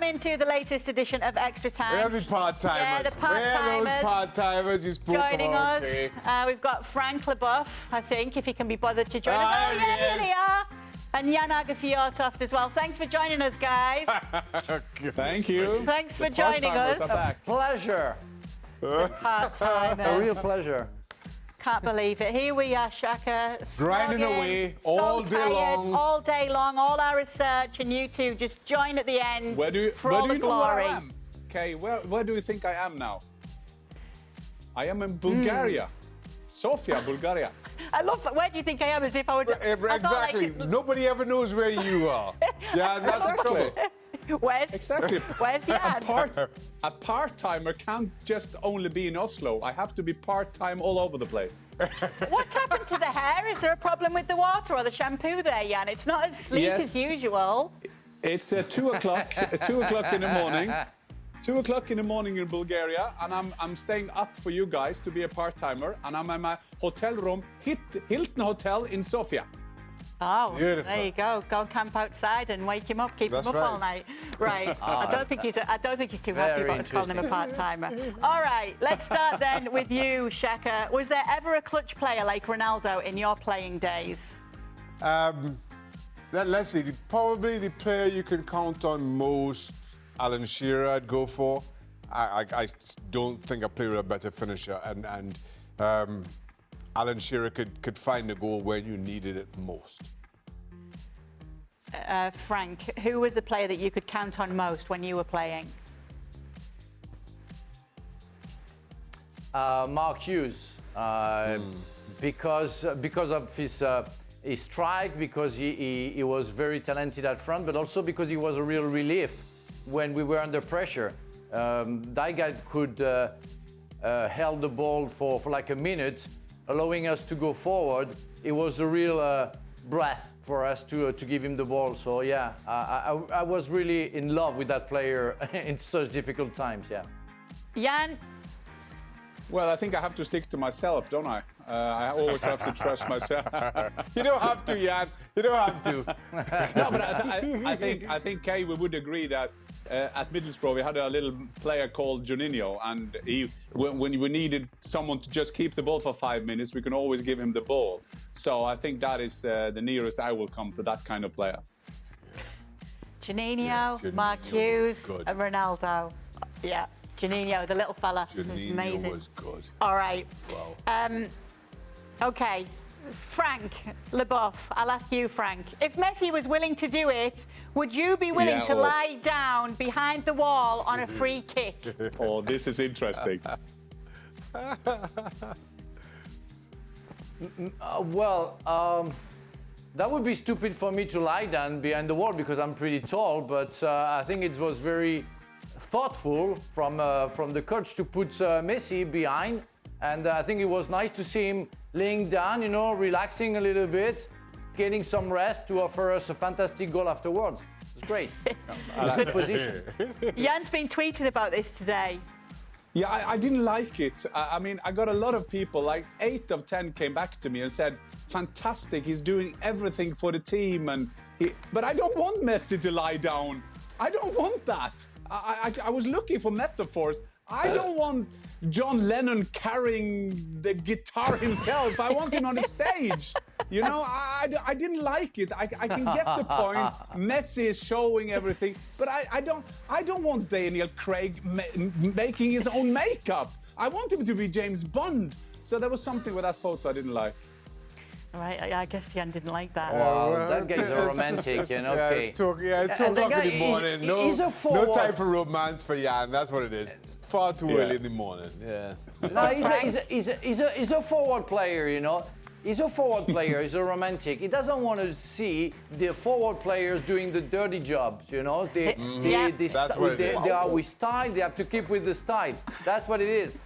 Welcome into the latest edition of Extra Time. Where are the part-timers? Yeah, the part-timers. Where are those part-timers you spoke Joining about? us, Okay. we've got Frank Leboeuf, I think, if he can be bothered to join us. Ah, Oh, yeah, yes. here they are. And Aage Fjortoft as well. Thanks for joining us, guys. Thank you. Thanks for joining us. Pleasure. Part-timers. A real pleasure. Can't believe it. Here we are, Shaka. Grinding slogging, away so all day tired, long. all day long, all our research, and you two just join at the end Where do for all the you know where glory. I am? Okay, where do you think I am now? I am in Bulgaria. Sofia, Bulgaria. I love that. Where do you think I am? As if I would. I thought, Exactly. like, Nobody ever knows where you are. Yeah, and that's the trouble. Where's Exactly. Where's Jan? A part-timer can't just only be in Oslo. I have to be part-time all over the place. What's happened to the hair? Is there a problem with the water or the shampoo there, Jan? It's not as sleek as Yes. usual. It's 2 o'clock. 2 o'clock in the morning. 2 o'clock in the morning in Bulgaria, and I'm staying up for you guys to be a part-timer, and I'm in my hotel room, Hilton Hotel in Sofia. Oh, Beautiful. there you go. Go and camp outside and wake him up, keep That's him up right. all night. Right. I don't think he's too happy Very about us calling him a part-timer. All right. Let's start then with you, Shaka. Was there ever a clutch player like Ronaldo in your playing days? Let's see. Probably the player you can count on most, Alan Shearer, I'd go for. I don't think I play with a better finisher, and Alan Shearer could find the goal when you needed it most. Frank, who was the player that you could count on most when you were playing? Mark Hughes, because of his strike, because he was very talented at front, but also because he was a real relief when we were under pressure. That guy could held the ball for like a minute, allowing us to go forward. It was a real breath for us to give him the ball. So yeah, I was really in love with that player in such difficult times. Yeah. Jan? Well, I think I have to stick to myself, don't I? I always have to trust myself. You don't have to, Jan. You don't have to. No, but I think Kay, we would agree that at Middlesbrough we had a little player called Juninho, and when we needed someone to just keep the ball for 5 minutes, we can always give him the ball. So I think that is the nearest I will come to that kind of player. Juninho, Juninho Mark was Hughes, good. and Ronaldo. Yeah, Juninho, the little fella, was Juninho amazing. was good. All right. Wow. Okay, Frank Leboeuf, I'll ask you, Frank. If Messi was willing to do it, would you be willing to lie down behind the wall on a free kick? Oh, this is interesting. That would be stupid for me to lie down behind the wall because I'm pretty tall, but I think it was very thoughtful from the coach to put Messi behind, and I think it was nice to see him laying down, relaxing a little bit, getting some rest to offer us a fantastic goal afterwards. It's great. Good position. Jan's been tweeting about this today. Yeah, I didn't like it. I mean, I got a lot of people, like 8 of 10 came back to me and said, fantastic, he's doing everything for the team. But I don't want Messi to lie down. I don't want that. I was looking for metaphors. I don't want John Lennon carrying the guitar himself. I want him on the stage. I didn't like it. I can get the point. Messi is showing everything, but I don't want Daniel Craig making his own makeup. I want him to be James Bond. So there was something with that photo I didn't like. All right, I guess Jan didn't like that. Wow, that guy's a romantic, Yeah, it's 2 o'clock in the morning. No time for romance for Jan. That's what it is. Far too early in the morning. Yeah. No, he's a forward player, He's a forward player. He's a romantic. He doesn't want to see the forward players doing the dirty jobs, That's what it is. They are with style. They have to keep with the style. That's what it is.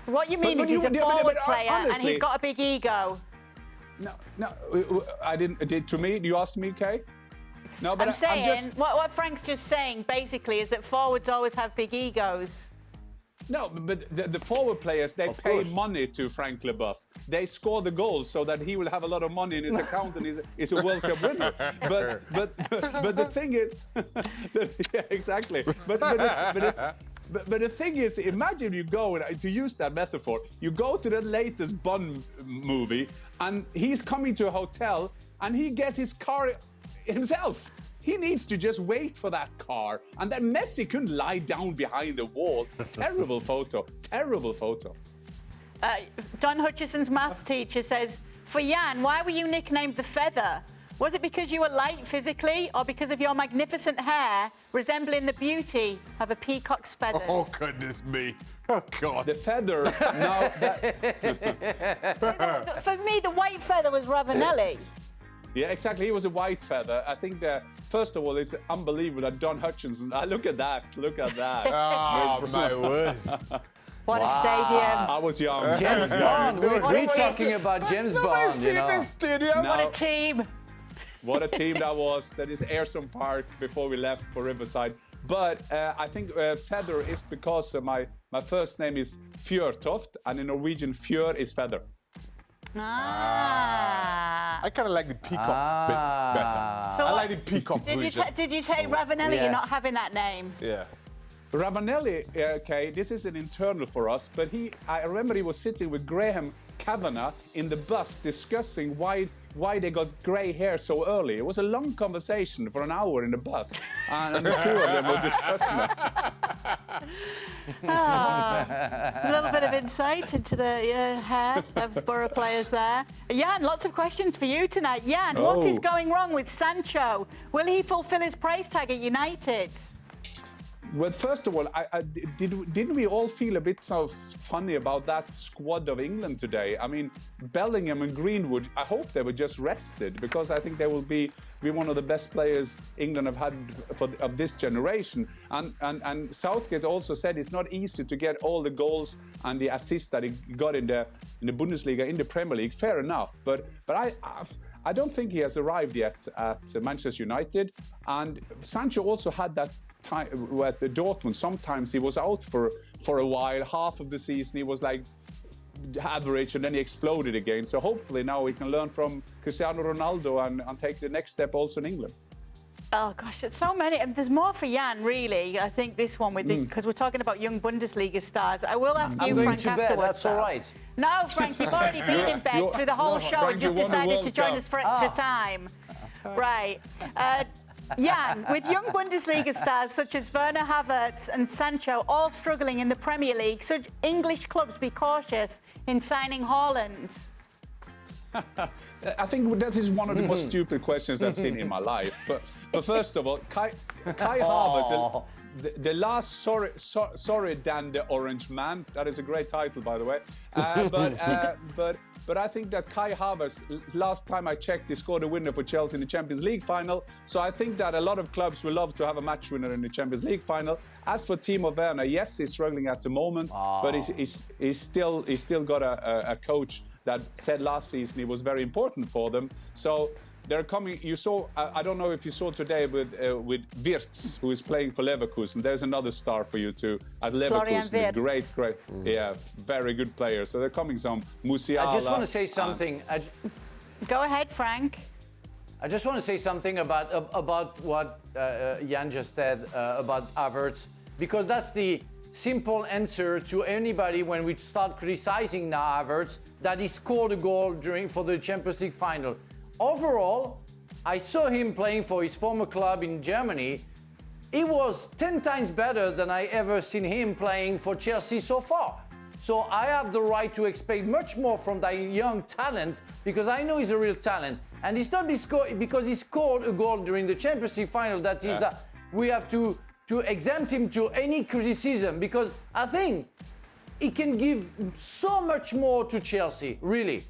What you mean is he's a forward player and he's got a big ego. No, I didn't. To me, you asked me, Kay? No, but I'm saying what Frank's just saying basically is that forwards always have big egos. No, but the forward players, they pay money to Frank Leboeuf. They score the goals so that he will have a lot of money in his account and is a World Cup winner. But the thing is, yeah, exactly. But the thing is, imagine you go, to use that metaphor, you go to the latest Bond movie and he's coming to a hotel and he gets his car himself. He needs to just wait for that car. And then Messi couldn't lie down behind the wall. Terrible photo. Terrible photo. Don Hutchison's maths teacher says, for Jan, why were you nicknamed the Feather? Was it because you were light physically or because of your magnificent hair resembling the beauty of a peacock's feathers? Oh, goodness me. Oh, God. The feather. Now For me, the white feather was Ravanelli. Yeah, exactly. He was a white feather. I think first of all, it's unbelievable that Don Hutchinson. Look at that. Look at that. Oh, my words. What a stadium. I was young. James Bond. We're talking about James Bond. This stadium. What a team. What a team that was. That is Ayresome Park before we left for Riverside. But I think feather is because my first name is Fjortoft, and in Norwegian, fjør is feather. I kind of like the peacock bit better. So I like the peacock version. Did you take Ravanelli? Yeah. You're not having that name. Yeah. Ravanelli, okay, this is an internal for us, but I remember he was sitting with Graham Kavanagh in the bus discussing why they got grey hair so early. It was a long conversation for an hour in the bus, and the two of them were discussing it. A little bit of insight into the hair of Borough players there. Jan, lots of questions for you tonight. Jan, what is going wrong with Sancho? Will he fulfill his price tag at United? Well, first of all, didn't we all feel a bit so funny about that squad of England today? I mean, Bellingham and Greenwood, I hope they were just rested, because I think they will be one of the best players England have had of this generation. And Southgate also said it's not easy to get all the goals and the assists that he got in the Bundesliga, in the Premier League. Fair enough, but I don't think he has arrived yet at Manchester United. And Sancho also had that time at the Dortmund. Sometimes he was out for a while. Half of the season he was like average, and then he exploded again. So hopefully now we can learn from Cristiano Ronaldo and take the next step also in England. Oh gosh, there's so many. And there's more for Jan, really. I think this one because we're talking about young Bundesliga stars. I will ask you, Frank, to bed. afterwards. That's all right. No, Frank, you've already been in bed through the whole show and just decided to join us for extra time. Right. Jan, with young Bundesliga stars such as Werner Havertz and Sancho all struggling in the Premier League, should English clubs be cautious in signing Haaland? I think that is one of the most stupid questions I've seen in my life. But first of all, Kai Havertz, the last sorry Dan the Orange Man. That is a great title, by the way. But I think that Kai Havertz, last time I checked, he scored a winner for Chelsea in the Champions League final. So I think that a lot of clubs will love to have a match winner in the Champions League final. As for Timo Werner, yes, he's struggling at the moment, but he's still got a coach that said last season he was very important for them. So they're coming. You saw, I don't know if you saw today with Wirtz, who is playing for Leverkusen. There's another star for you too at Leverkusen. Great, yeah, very good player. So they're coming some Musiala. I just want to say something. Go ahead, Frank. I just want to say something about what Jan just said about Havertz, because that's the simple answer to anybody when we start criticizing now Havertz that he scored a goal for the Champions League final. Overall, I saw him playing for his former club in Germany. He was 10 times better than I ever seen him playing for Chelsea so far. So I have the right to expect much more from that young talent, because I know he's a real talent. And it's not because he scored a goal during the Champions League final that is, we have to exempt him to any criticism, because I think he can give so much more to Chelsea, really.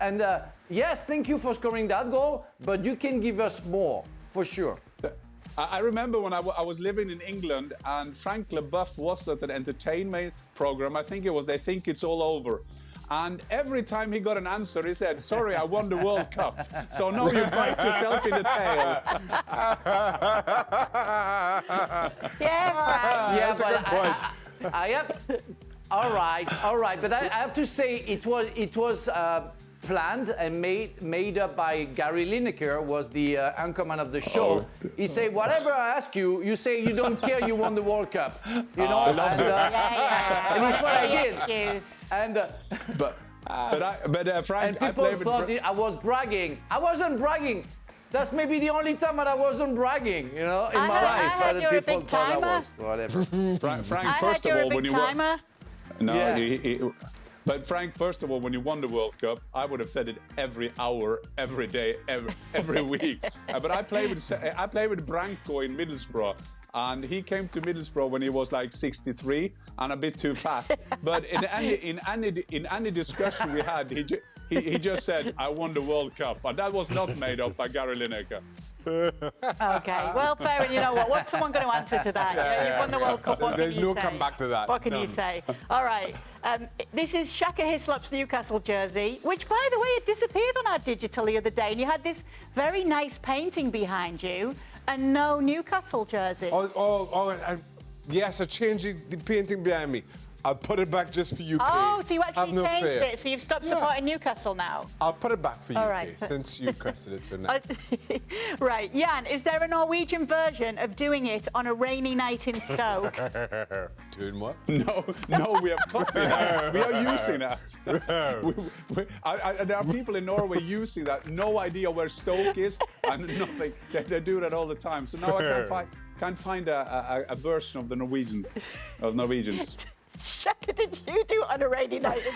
And yes, thank you for scoring that goal, but you can give us more, for sure. I remember when I was living in England and Frank Leboeuf was at an entertainment program. I think it was They Think It's All Over. And every time he got an answer, he said, sorry, I won the World Cup. So now you bite yourself in the tail. Yeah, Frank. That's a good point. I have. All right. But I have to say it was planned and made up by Gary Lineker, was the anchorman of the show. He said, whatever I ask you, you say you don't care. You won the World Cup. You know, and it's what I did. Excuse. And Frank, and people thought I was bragging. I wasn't bragging. That's maybe the only time that I wasn't bragging, you know, in my life. I heard you're a big timer. Whatever. Frank, first of all, when you timer. No, Yeah. But Frank, first of all, when you won the World Cup, I would have said it every hour, every day, every week. But I played with Branko in Middlesbrough, and he came to Middlesbrough when he was like 63 and a bit too fat. But in any discussion we had, he just said, "I won the World Cup," and that was not made up by Gary Lineker. Okay, well, fair. And you know what? What's someone going to answer to that? You've won the World Cup. What There's can you no say? comeback to that. What can you say? All right. This is Shaka Hislop's Newcastle jersey, which, by the way, it disappeared on our digital the other day, and you had this very nice painting behind you, and no Newcastle jersey. Yes, I changed the painting behind me. I'll put it back just for you, Kate. Oh, so you actually Have no changed fear. it. So you've stopped supporting Newcastle now. I'll put it back for you, All right. Kate, since you requested it so nice. Right, Jan, is there a Norwegian version of doing it on a rainy night in Stoke? Doing what? No, we have copied that. We are using that. There are people in Norway using that, no idea where Stoke is and nothing. They do that all the time. So now I can't find a version of the Norwegians. Shaka, did you do it on a rainy night in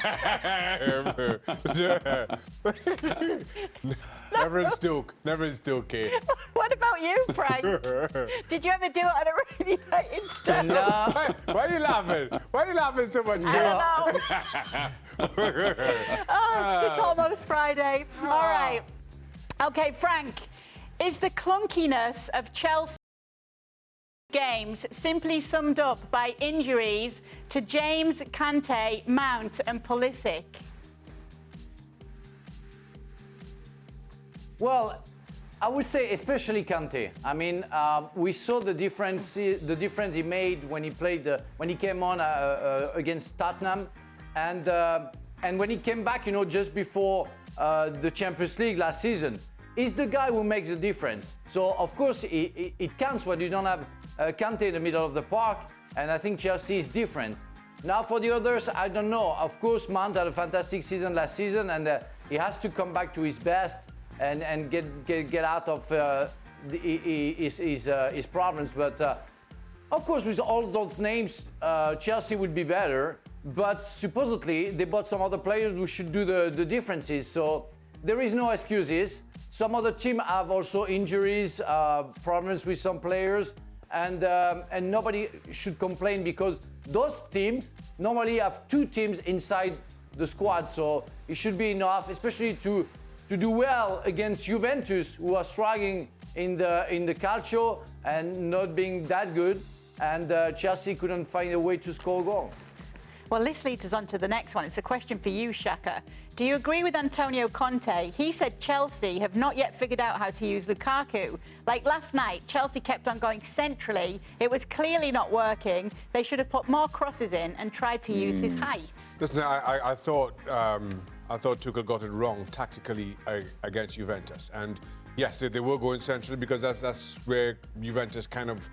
Never in Stoke, Kate. What about you, Frank? Did you ever do it on a rainy night in Stoke? No. Why are you laughing? Why are you laughing so much, I Kate? don't know. It's almost Friday. All right. Okay, Frank, is the clunkiness of Chelsea games simply summed up by injuries to James, Kante, Mount and Pulisic? Well, I would say especially Kante. I mean, we saw the difference he made when he played, when he came on against Tottenham, and when he came back, you know, just before the Champions League last season. He's the guy who makes the difference. So of course it counts when you don't have Kante in the middle of the park, and I think Chelsea is different. Now for the others, I don't know. Of course, Mount had a fantastic season last season, and he has to come back to his best and get out of his problems. But of course, with all those names, Chelsea would be better. But supposedly they bought some other players who should do the differences. So there is no excuses. Some other teams have also injuries, problems with some players, and nobody should complain because those teams normally have two teams inside the squad, so it should be enough, especially to do well against Juventus, who are struggling in the Calcio and not being that good, and Chelsea couldn't find a way to score a goal. Well, this leads us on to the next one. It's a question for you, Shaka. Do you agree with Antonio Conte? He said Chelsea have not yet figured out how to use Lukaku. Like last night, Chelsea kept on going centrally. It was clearly not working. They should have put more crosses in and tried to use his height. Listen, I thought Tuchel got it wrong tactically against Juventus. And yes, they were going centrally because that's where Juventus kind of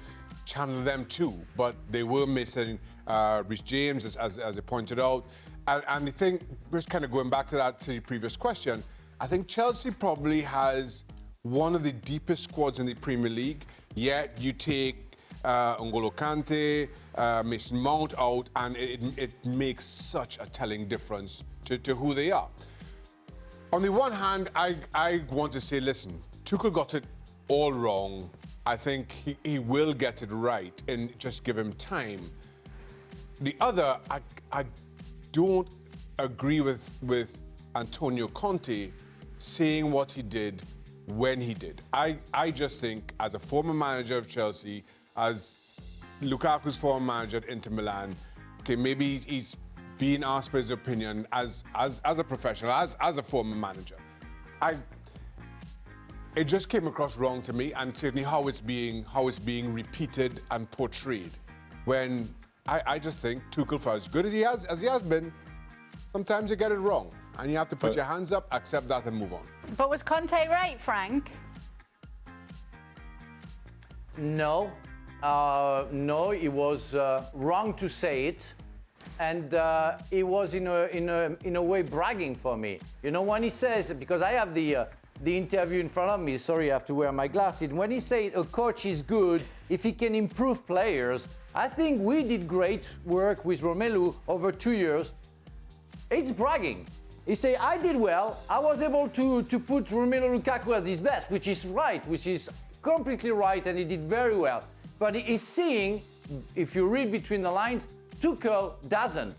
channeled them to. But they were missing Reece James, as I pointed out. And I think, just kind of going back to the previous question, I think Chelsea probably has one of the deepest squads in the Premier League, yet you take N'Golo Kante, Mason Mount out, and it makes such a telling difference to who they are. On the one hand, I want to say, listen, Tuchel got it all wrong. I think he will get it right, and just give him time. The other, I don't agree with Antonio Conte saying what he did when he did. I just think, as a former manager of Chelsea, as Lukaku's former manager at Inter Milan, okay, maybe he's being asked for his opinion as a professional, as a former manager. It just came across wrong to me, and certainly how it's being repeated and portrayed. When I just think Tuchel, for as good as he has been, sometimes you get it wrong. And you have to put your hands up, accept that, and move on. But was Conte right, Frank? No. No, it was wrong to say it. And it was in a way bragging for me. You know, when he says, because I have the interview in front of me, sorry, I have to wear my glasses. When he said a coach is good if he can improve players, I think we did great work with Romelu over 2 years. It's bragging. He say, I did well. I was able to put Romelu Lukaku at his best, which is right, which is completely right, and he did very well. But he's seeing, if you read between the lines, Tuchel doesn't.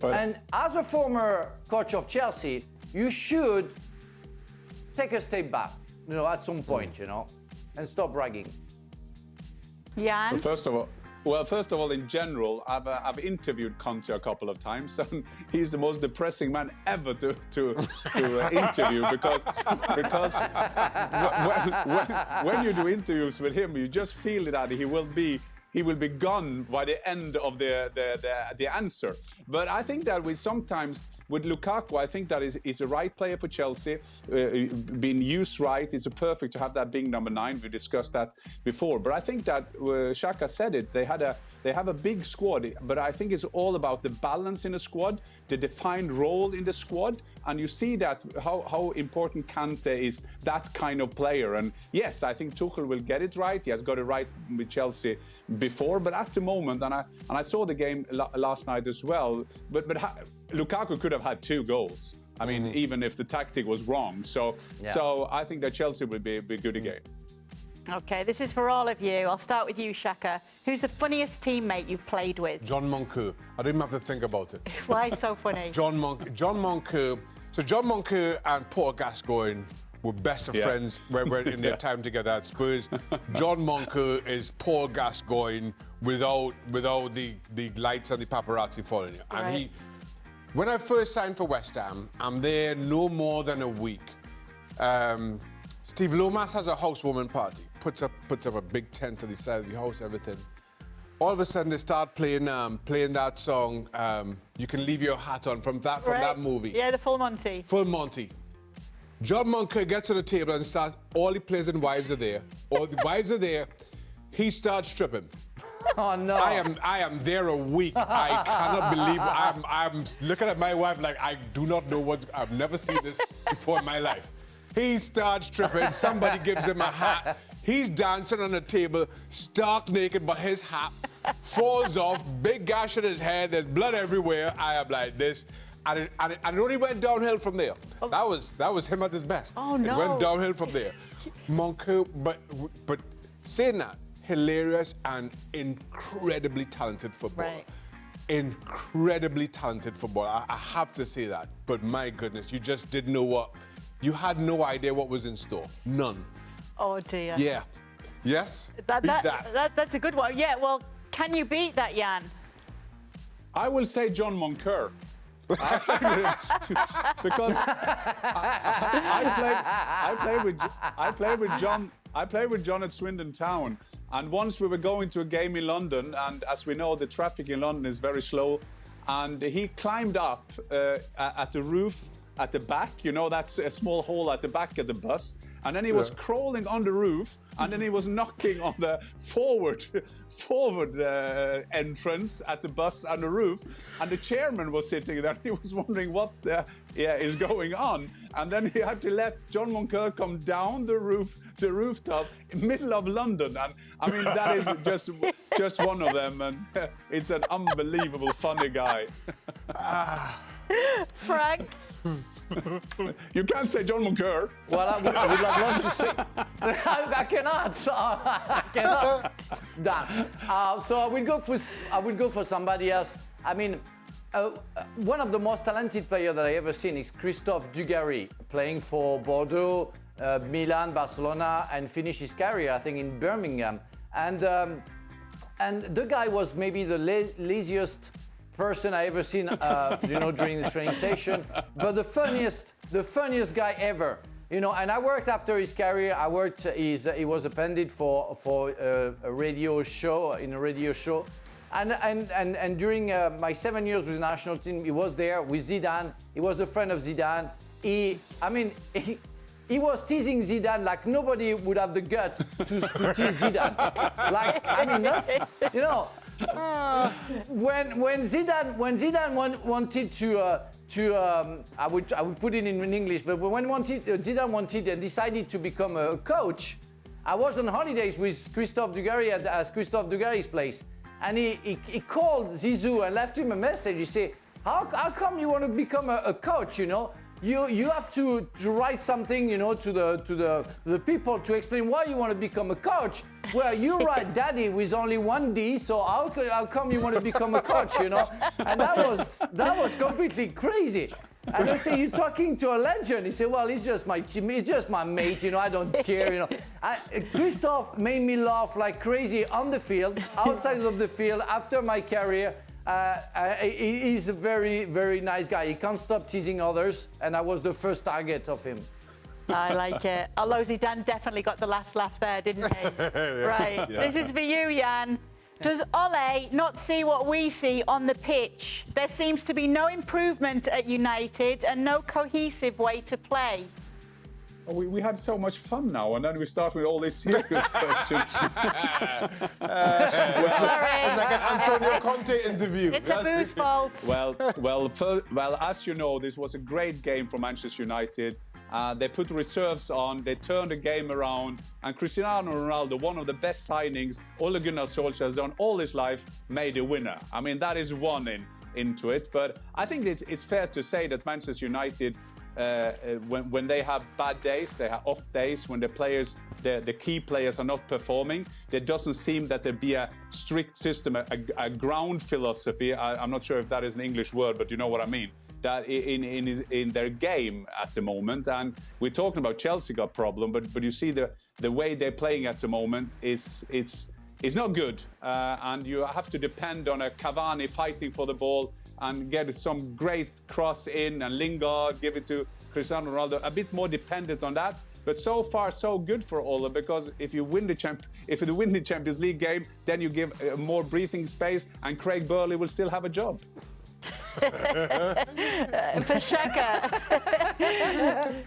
And as a former coach of Chelsea, you should take a step back, you know, at some point, you know, and stop bragging. Jan? Well, first of all, in general, I've interviewed Conte a couple of times, and he's the most depressing man ever to interview because when you do interviews with him, you just feel that he will be gone by the end of the answer. But I think that sometimes with Lukaku, I think that is the right player for Chelsea. Being used right, it's perfect to have that being number 9. We discussed that before. But I think that Shaka said it. They have a big squad, but I think it's all about the balance in the squad, the defined role in the squad, and you see that how important Conte is, that kind of player. And yes, I think Tuchel will get it right. He has got it right with Chelsea before, but at the moment, and I saw the game last night as well, but Lukaku could have had 2 goals. I mean, even if the tactic was wrong. So I think that Chelsea will be good again. Okay, this is for all of you. I'll start with you, Shaka. Who's the funniest teammate you've played with? John Moncur. I didn't have to think about it. Why so funny? John Moncur. So John Moncur and Paul Gascoigne were best of friends when we're in their time together at Spurs. John Moncur is Paul Gascoigne without the lights and the paparazzi following you. Right. And when I first signed for West Ham, I'm there no more than a week. Steve Lomas has a housewarming party, puts up a big tent to the side of the house, everything. All of a sudden, they start playing that song, "You Can Leave Your Hat On" from that movie. Yeah, the Full Monty. Full Monty. John Moncur gets to the table and starts. All the players and wives are there. All the wives are there. He starts stripping. Oh no! I am there a week. I cannot believe. I'm looking at my wife like I do not know what. I've never seen this before in my life. He starts stripping. Somebody gives him a hat. He's dancing on the table, stark naked, but his hat falls off. Big gash in his head. There's blood everywhere. I am like this. And it only went downhill from there. Oh. That was him at his best. Oh, no. It went downhill from there. Moncur, but saying that, hilarious and incredibly talented footballer. Right. Incredibly talented footballer. I have to say that. But my goodness, you just didn't know what. You had no idea what was in store. None. Oh dear. Yeah. Yes? That's a good one. Yeah, well, can you beat that, Jan? I will say John Moncur. Because I played with John at Swindon Town, and once we were going to a game in London, and as we know, the traffic in London is very slow, and he climbed up at the roof at the back, you know, that's a small hole at the back of the bus, and then he was crawling on the roof, and then he was knocking on the forward entrance at the bus and the roof, and the chairman was sitting there. He was wondering what is going on, and then he had to let John Moncur come down the rooftop in the middle of London, and I mean that is just one of them, and it's an unbelievable funny guy. Frank? You can't say John Moncur. Well, I would love to say. I cannot. Dance. So I will go for somebody else. I mean, one of the most talented players that I ever seen is Christophe Dugarry, playing for Bordeaux, Milan, Barcelona, and finished his career, I think, in Birmingham. And the guy was maybe the laziest person I ever seen, during the training session, but the funniest guy ever, you know. And I worked after his career. He was a pundit for a radio show, And during my 7 years with the national team, he was there with Zidane. He was a friend of Zidane. He was teasing Zidane like nobody would have the guts to tease Zidane. Like, I mean, that's, you know, when Zidane wanted to I would put it in English, but when Zidane wanted and decided to become a coach, I was on holidays with Christophe Dugarry at Christophe Dugarry's place, and he called Zizou and left him a message. He said, how come you want to become a coach, you know? You have to write something, you know, to the people to explain why you want to become a coach. Well, you write daddy with only one D, so how come you want to become a coach, you know? And that was completely crazy. And I say, you're talking to a legend. He said, well, he's just my mate, you know, I don't care, you know. Christophe made me laugh like crazy on the field, outside of the field, after my career. He's a very, very nice guy. He can't stop teasing others, and I was the first target of him. I like it. Although Zidane definitely got the last laugh there, didn't he? Right. Yeah. This is for you, Jan. Does Ole not see what we see on the pitch? There seems to be no improvement at United and no cohesive way to play. We had so much fun now, and then we start with all these serious questions. Sorry. It's like an Antonio Conte interview. It's Abu's fault. Well, as you know, this was a great game for Manchester United. They put reserves on, they turned the game around, and Cristiano Ronaldo, one of the best signings Ole Gunnar Solskjaer has done all his life, made a winner. I mean, that is one into it, but I think it's fair to say that Manchester United, when they have bad days, they have off days, when the key players are not performing, there doesn't seem that there be a strict system, a ground philosophy. I'm not sure if that is an English word, but you know what I mean. That in their game at the moment, and we're talking about Chelsea got problem, but you see the way they're playing at the moment is not good, and you have to depend on a Cavani fighting for the ball and get some great cross in, and Lingard give it to Cristiano Ronaldo. A bit more dependent on that, but so far so good for Ole, because if you win the Champions League game, then you give more breathing space, and Craig Burley will still have a job. For Shaka.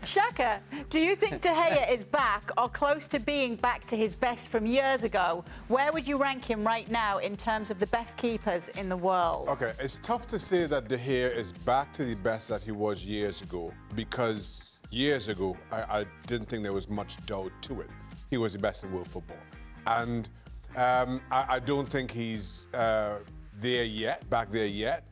Shaka, do you think De Gea is back or close to being back to his best from years ago? Where would you rank him right now in terms of the best keepers in the world? Okay, it's tough to say that De Gea is back to the best that he was years ago, because years ago, I didn't think there was much doubt to it. He was the best in world football. And I don't think he's back there yet.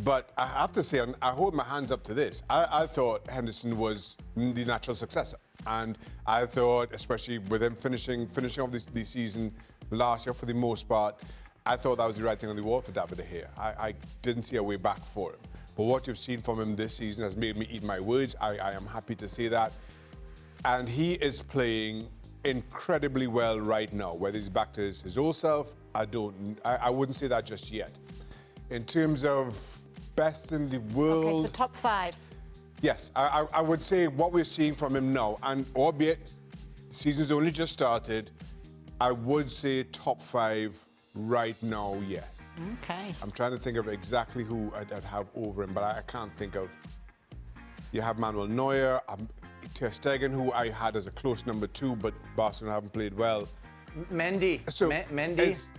But I have to say, and I hold my hands up to this, I thought Henderson was the natural successor. And I thought, especially with him finishing off the season last year for the most part, I thought that was the right thing on the wall for David De Gea. I didn't see a way back for him. But what you've seen from him this season has made me eat my words. I am happy to say that. And he is playing incredibly well right now. Whether he's back to his old self, I wouldn't say that just yet. In terms of best in the world. Okay, so top 5. Yes, I would say what we're seeing from him now, and albeit season's only just started, I would say top 5 right now, yes. Okay. I'm trying to think of exactly who I'd have over him, but I can't think of. You have Manuel Neuer, Ter Stegen, who I had as a close number 2, but Barcelona haven't played well. Mendy. So Mendy.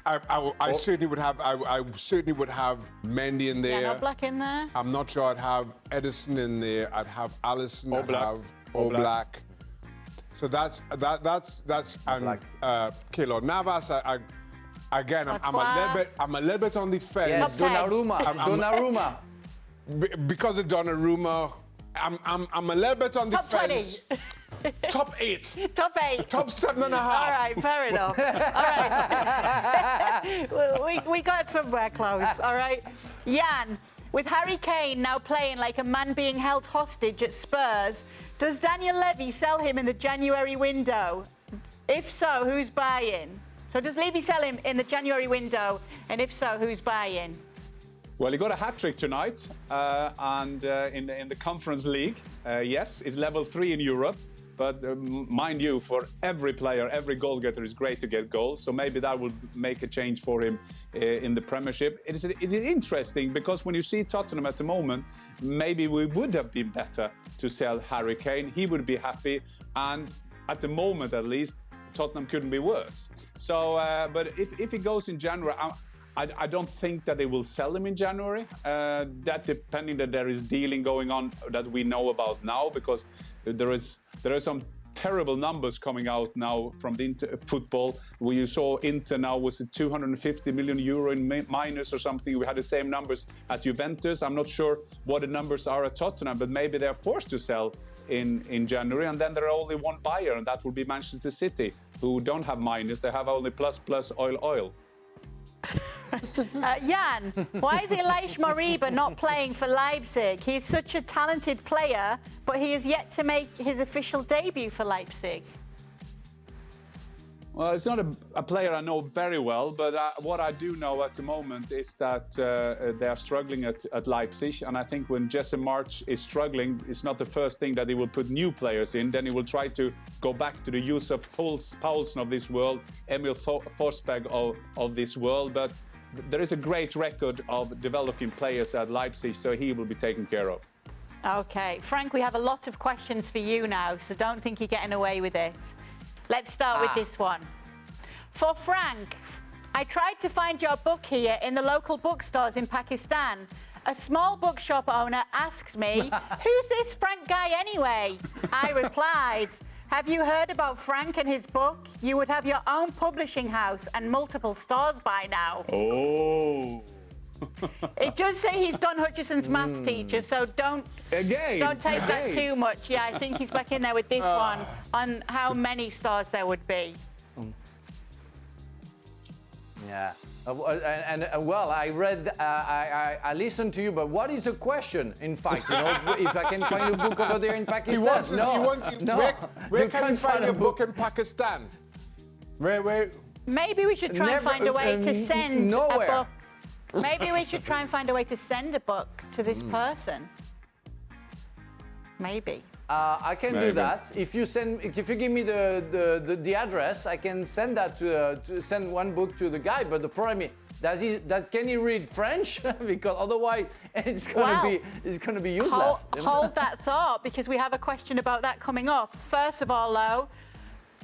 I certainly would have. I certainly would have Mendy in there. Yeah, Black in there. I'm not sure I'd have Edison in there. I'd have Alisson. I'd have Oblak. So that's and Keylor Navas. I'm a little bit on the fence. Yes, Donnarumma. Because of Donnarumma, I'm a little bit on the fence. 20. Top 8. Top 8. Top 7.5. All right, fair enough. All right. we got somewhere close, all right? Jan, with Harry Kane now playing like a man being held hostage at Spurs, does Daniel Levy sell him in the January window? If so, who's buying? So does Levy sell him in the January window? And if so, who's buying? Well, he got a hat-trick tonight, and in the Conference League, yes, it's level 3 in Europe. But mind you, for every player, every goal getter is great to get goals. So maybe that will make a change for him in the Premiership. It is interesting because when you see Tottenham at the moment, maybe we would have been better to sell Harry Kane. He would be happy. And at the moment, at least, Tottenham couldn't be worse. So, but if he goes in January, I don't think that they will sell him in January. That depending that there is dealing going on that we know about now, because there are some terrible numbers coming out now from the football. Where you saw Inter now was it 250 million euro in minus or something. We had the same numbers at Juventus. I'm not sure what the numbers are at Tottenham, but maybe they're forced to sell in January, and then there are only one buyer, and that will be Manchester City, who don't have minus. They have only plus, oil. Jan, why is Elias Moriba not playing for Leipzig? He's such a talented player, but he is yet to make his official debut for Leipzig. Well, it's not a player I know very well, but what I do know at the moment is that they are struggling at Leipzig. And I think when Jesse March is struggling, it's not the first thing that he will put new players in. Then he will try to go back to the use of Poulsen of this world, Emil Forsberg of this world. But there is a great record of developing players at Leipzig, so he will be taken care of. Okay. Frank, we have a lot of questions for you now, so don't think you're getting away with it. Let's start with this one. For Frank, I tried to find your book here in the local bookstores in Pakistan. A small bookshop owner asks me, who's this Frank guy anyway? I replied, have you heard about Frank and his book? You would have your own publishing house and multiple stores by now. Oh. It does say he's Don Hutchison's maths teacher, so don't take that too much. Yeah, I think he's back in there with this one on how many stars there would be. Yeah. Well, I read, I listened to you, but what is the question? In fact, if I can find a book over there in Pakistan. Where can you find a book in Pakistan? Where? Maybe we should try and find a way to send a book. Maybe we should try and find a way to send a book to this person. Maybe. I can do that. If you give me the address, I can send that to send one book to the guy. But the problem is, can he read French? Because otherwise, it's gonna be useless. Hold that thought, because we have a question about that coming up. First of all, though,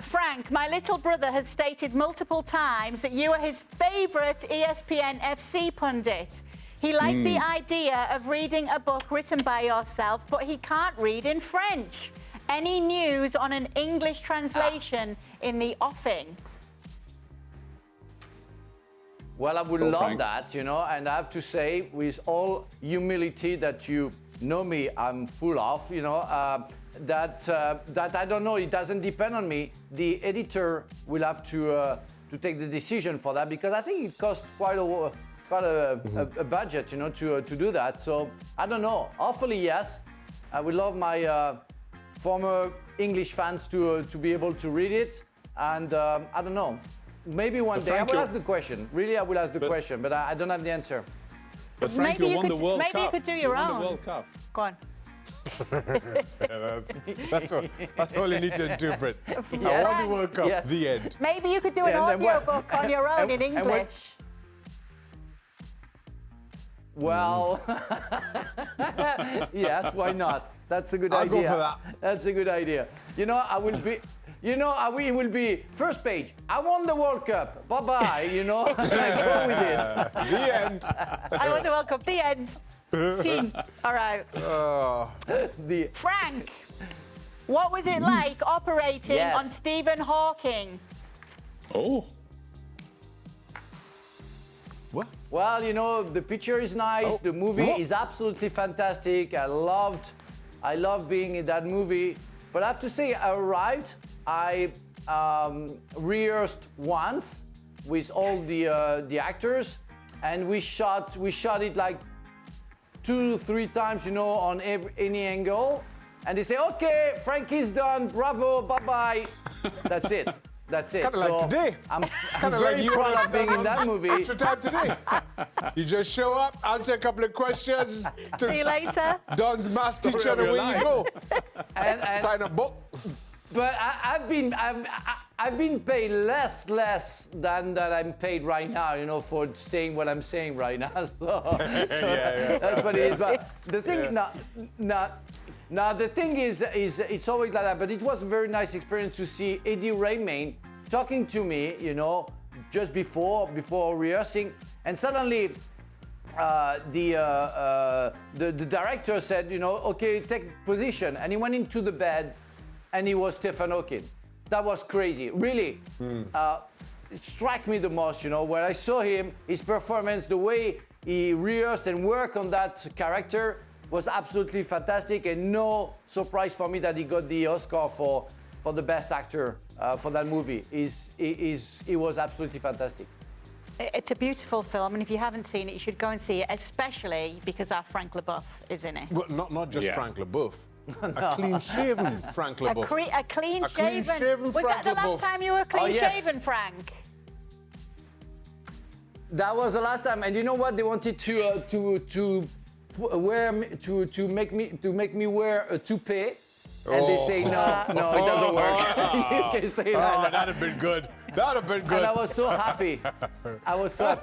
Frank, my little brother has stated multiple times that you are his favourite ESPN FC pundit. He liked the idea of reading a book written by yourself, but he can't read in French. Any news on an English translation in the offing? Well, I would love that, and I have to say, with all humility that you know me, I'm full of, that I don't know, it doesn't depend on me. The editor will have to take the decision for that, because I think it costs quite a budget, to do that. So I don't know. Hopefully, yes. I would love my former English fans to be able to read it, and I don't know. Maybe one day I will ask the question. Really, I will ask the question, but I don't have the answer. But Frank, you won the World Cup. Maybe you could do your own. The World Cup. Go on. That's all you need to interpret. I won the World Cup. Yes. The end. Maybe you could do an audio book on your own in English. Well, yes, why not? That's a good idea. I'll go for that. That's a good idea. We will be first page. I won the World Cup. Bye-bye, Go with it. The end. I won the World Cup. The end. Fin. All right. Frank, what was it like operating on Stephen Hawking? Oh. What? Well, the picture is nice. The movie is absolutely fantastic. I loved being in that movie. But I have to say, I arrived. I rehearsed once with all the actors, and we shot it like 2-3 times, on any angle. And they say, "Okay, Frankie's done. Bravo. Bye-bye." That's it. That's it. Kind of like today. I'm kind of very like you proud of being in that movie. Extra time today. You just show up, answer a couple of questions. See you later. Don's maths teacher, and away you go. And sign a book. But I've been paid less than that I'm paid right now, you know, for saying what I'm saying right now. So that's what it is. But the thing, now the thing is it's always like that. But it was a very nice experience to see Eddie Redmayne talking to me, you know, just before rehearsing, and suddenly. The director said, you know, okay, take position, and he went into the bed, and he was Stephen Hawking. That was crazy, really. It struck me the most, you know, when I saw him, his performance, the way he rehearsed and worked on that character was absolutely fantastic, and no surprise for me that he got the Oscar for the best actor for that movie. It was absolutely fantastic. It's a beautiful film, and if you haven't seen it, you should go and see it, especially because our Frank Leboeuf is in it. Well, not just Frank Leboeuf. A clean-shaven Frank Leboeuf. A clean-shaven. Was Frank that the Leboeuf. last time you were clean-shaven, Frank? That was the last time, and you know what? They wanted to make me wear a toupee, and they say no, it doesn't work. You can say that. That'd have been good. That'd have been good. And I was so happy. No. I was so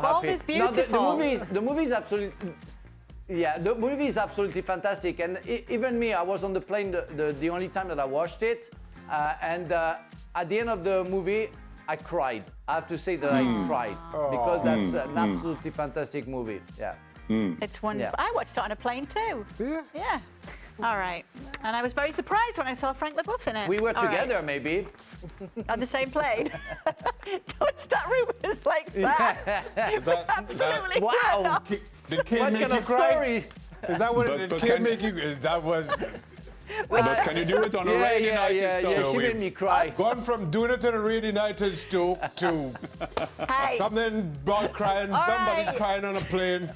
Bold happy. is beautiful. No, the movie is absolutely. Yeah, the movie is absolutely fantastic, and even me, I was on the plane the only time that I watched it, and at the end of the movie, I cried. I have to say that I cried because that's an absolutely fantastic movie. Yeah. It's wonderful. Yeah. I watched it on a plane too. Yeah. All right. And I was very surprised when I saw Frank Leboeuf in it. We were All together, right. maybe. On the same plane. Don't start rumors like that. Absolutely. Wow. Did Kane What make kind you of cry? story? Is that what But- did but Kane can- make you? That was But can you do it on a rainy night in Stoke? Yeah. So She we've- made me cry. gone from doing it on a rainy night in Stoke to Hey. something about crying. All Somebody's right. crying on a plane.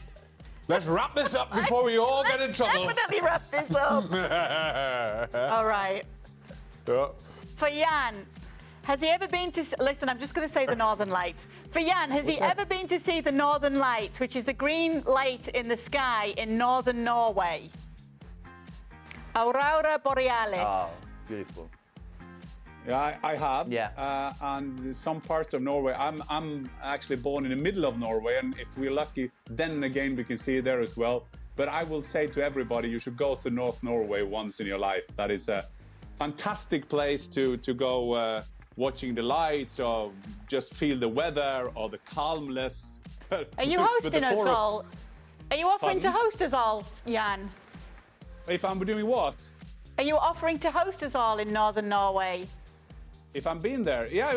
Let's wrap this up before we all get in Let's trouble. definitely wrap this up. All right. For Jan, has he ever been to... Listen, I'm just going to say the Northern Lights. For Jan, has he ever been to see the Northern Lights, which is the green light in the sky in northern Norway? Aurora Borealis. Oh, beautiful. Yeah, I have. Yeah. And some parts of Norway. I'm actually born in the middle of Norway, and if we're lucky, then again we can see it there as well. But I will say to everybody, you should go to North Norway once in your life. That is a fantastic place to go watching the lights, or just feel the weather, or the calmness. Are you hosting us all? Are you offering to host us all, Jan? If I'm doing what? Are you offering to host us all in northern Norway? If I'm being there, yeah.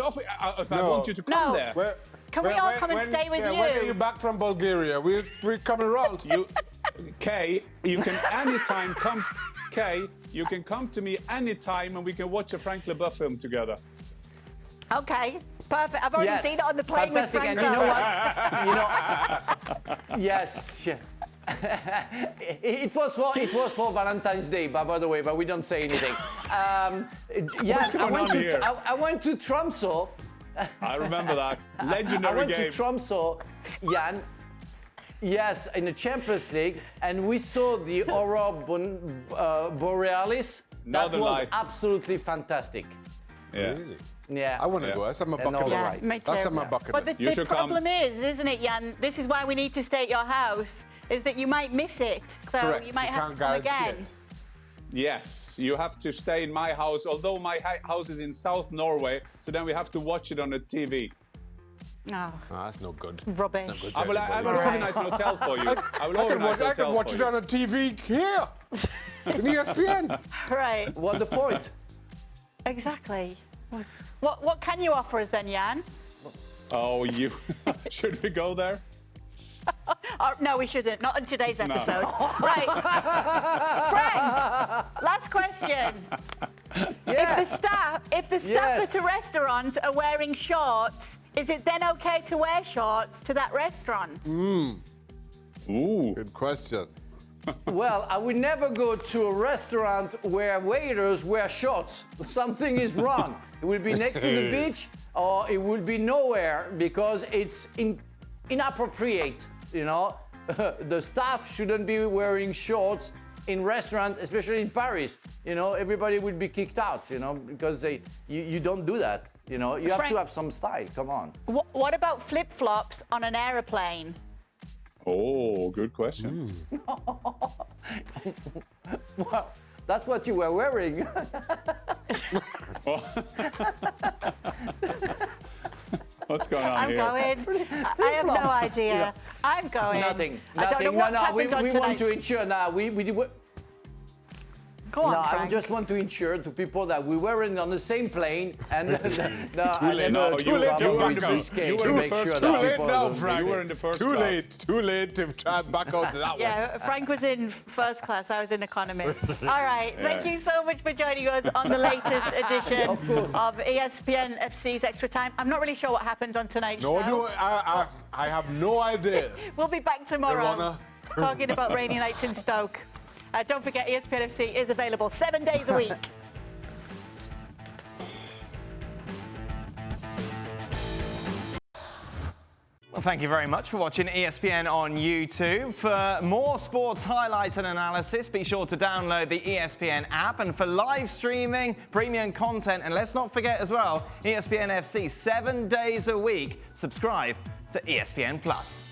If I No. want you to come No. there. Can we all come and stay with When are you? you back from Bulgaria? We're coming around. Kay, you can anytime come. Kay, you can come to me anytime, and we can watch a Frank Leboeuf film together. Okay, perfect. I've already Yes. seen it on the plane Fantastic. with And Frank you know Leboeuf. what? Yes. It was for Valentine's Day, by the way, but we don't say anything. Yes, going on here? I went to Tromsø. I remember that I legendary went game. to Tromsø, Jan. Yes, in the Champions League, and we saw the Aurora Borealis. That Northern was Lights. absolutely fantastic. Yeah. Really? Yeah. I want to Yeah. go. That's on my Yeah, bucket no, list. Yeah, right. me too. That's on my bucket But list. the, You the should come. problem is, isn't it, Jan? This is why we need to stay at your house, is that you might miss it. So Correct. you might You have can't to come guarantee again. it. Yes, you have to stay in my house, although my house is in South Norway, so then we have to watch it on the TV. Oh, Oh, that's no good. rubbish. Not good to I will anybody. organize an hotel for you. I will organize an I could hotel watch for it you. on a TV here. in ESPN. Right, What's the point? exactly. What can you offer us then, Jan? Oh, you. Should we go there? Oh, no, we shouldn't. Not on today's episode. Right. Frank, last question. If the staff Yes. at a restaurant are wearing shorts, is it then okay to wear shorts to that restaurant? Ooh. Good question. Well, I would never go to a restaurant where waiters wear shorts. Something is wrong. It will be next to the beach, or it will be nowhere, because it's inappropriate. You know, the staff shouldn't be wearing shorts in restaurants, especially in Paris, you know, everybody would be kicked out, you know, because you don't do that, you know. You have to have some style, come on. What about flip-flops on an aeroplane? Oh, good question. Well, that's what you were wearing. What's going on I'm here? going. I have no idea. I'm going. Nothing. I don't know what's happened on we want to tonight's- ensure now. Go on, No, I Frank. just want to ensure to people that we weren't on the same plane and late. Too late to back out. escape You to were make first sure Too that late people now, don't- Frank. You were in the first Too class. late. Too late to try and back out to that one. Yeah, Frank was in first class. I was in economy. All right. Thank you so much for joining us on the latest edition of ESPN FC's Extra Time. I'm not really sure what happened on tonight's No, show. I have no idea. We'll be back tomorrow Your Honour. talking about rainy nights in Stoke. Don't forget, ESPN FC is available 7 days a week. Well, thank you very much for watching ESPN on YouTube. For more sports highlights and analysis, be sure to download the ESPN app. And for live streaming, premium content, and let's not forget as well, ESPN FC 7 days a week. Subscribe to ESPN Plus.